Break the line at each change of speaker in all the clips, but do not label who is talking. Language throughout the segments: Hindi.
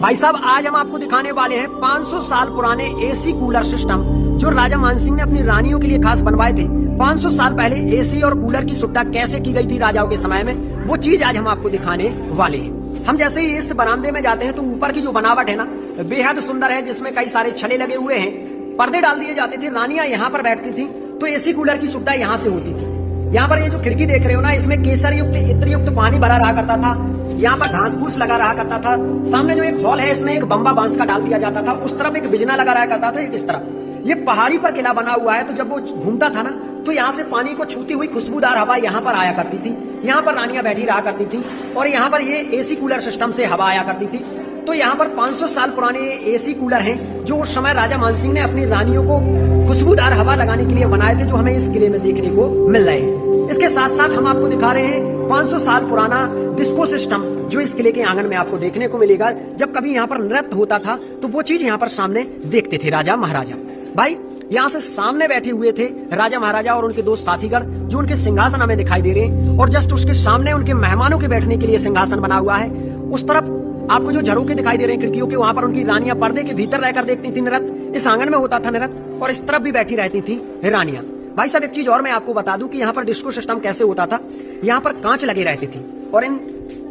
भाई साहब आज हम आपको दिखाने वाले हैं 500 साल पुराने एसी कूलर सिस्टम जो राजा मानसिंह ने अपनी रानियों के लिए खास बनवाए थे। 500 साल पहले एसी और कूलर की सुविधा कैसे की गई थी राजाओं के समय में, वो चीज आज हम आपको दिखाने वाले हैं। हम जैसे ही इस बरामदे में जाते हैं तो ऊपर की जो बनावट है ना बेहद सुंदर है, जिसमें कई सारे छले लगे हुए हैं, पर्दे डाल दिए जाते थे, रानियां यहाँ पर बैठती थी, तो एसी कूलर की सुविधा यहाँ से होती थी। यहाँ पर ये जो खिड़की देख रहे हो ना, इसमें केसर युक्त इत्र युक्त पानी भरा रहा करता था, यहाँ पर घास फूस लगा रहा करता था। सामने जो एक हॉल है इसमें एक बम्बा बांस का डाल दिया जाता था, उस तरफ एक बिजना लगा रहा करता था, एक इस तरफ। ये पहाड़ी पर किला बना हुआ है, तो जब वो घूमता था ना तो यहाँ से पानी को छूती हुई खुशबूदार हवा यहाँ पर आया करती थी, यहाँ पर रानियां बैठी रहा करती थी और यहाँ पर ये एसी कूलर सिस्टम से हवा आया करती थी। तो यहाँ पर 500 साल पुराने एसी कूलर हैं जो उस समय राजा मानसिंह ने अपनी रानियों को खुशबूदार हवा लगाने के लिए बनाए थे, जो हमें इस किले में देखने को मिल रहे हैं। इसके साथ साथ हम आपको दिखा रहे हैं 500 साल पुराना डिस्को सिस्टम जो इस किले के आंगन में आपको देखने को मिलेगा। जब कभी यहाँ पर नृत्य होता था तो वो चीज यहाँ पर सामने देखते थे राजा महाराजा। भाई यहाँ से सामने बैठे हुए थे राजा महाराजा और उनके दो साथीगण जो उनके सिंहासन हमें दिखाई दे रहे हैं, और जस्ट उसके सामने उनके मेहमानों के बैठने के लिए सिंहासन बना हुआ है। उस तरफ आपको जो झरोके दिखाई दे रहे हैं खिड़कियों के, वहां पर उनकी रानियां पर्दे के भीतर रहकर देखती थी नृत्य। इस आंगन में होता था नृत्य और इस तरफ भी बैठी रहती थी रानियां। भाई साहब एक चीज और मैं आपको बता दूं कि यहाँ पर डिस्को सिस्टम कैसे होता था। यहाँ पर कांच लगे रहते थे और इन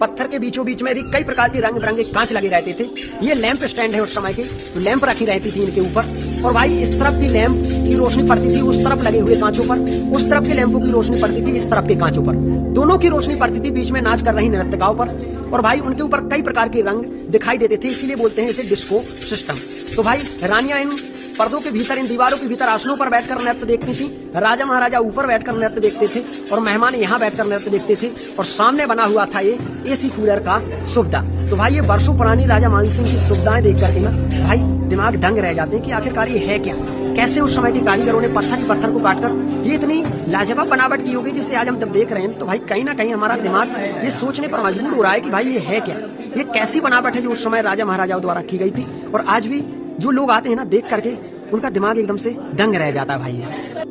पत्थर के बीचों बीच में भी कई प्रकार के रंग बिरंगे कांच लगे रहते थे। ये लैंप स्टैंड है उस समय के, तो लैंप रखी रहती थी इनके ऊपर, और भाई इस तरफ की लैंप की रोशनी पड़ती थी उस तरफ लगे हुए कांचों पर, उस तरफ के लैंपों की रोशनी पड़ती थी इस तरफ के कांचों पर, दोनों की रोशनी पड़ती थी बीच में नाच कर रही नर्तकाओं पर, और भाई उनके ऊपर कई प्रकार के रंग दिखाई देते थे, इसीलिए बोलते हैं इसे डिस्को सिस्टम। तो भाई रानियां इन पर्दों के भीतर, इन दीवारों के भीतर आसनों पर बैठकर नृत्य देखती थी, राजा महाराजा ऊपर बैठकर नृत्य देखते थे और मेहमान यहाँ बैठकर नृत्य देखते थे, और सामने बना हुआ था ये एसी कूलर का सुविधा। तो भाई ये वर्षों पुरानी राजा मानसिंह की सुविधाएं देख करके ना भाई दिमाग दंग रह जाते हैं कि आखिरकार ये है क्या, कैसे उस समय के कारीगरों ने पत्थर ही पत्थर को काटकर ये इतनी लाजवाब बनावट की होगी, जिसे आज हम जब देख रहे हैं तो भाई कहीं ना कहीं हमारा दिमाग ये सोचने पर मजबूर हो रहा है कि भाई ये है क्या, ये कैसी बनावट है जो उस समय राजा महाराजाओं द्वारा की गई थी। और आज भी जो लोग आते हैं ना देख करके उनका दिमाग एकदम से दंग रह जाता है भाई।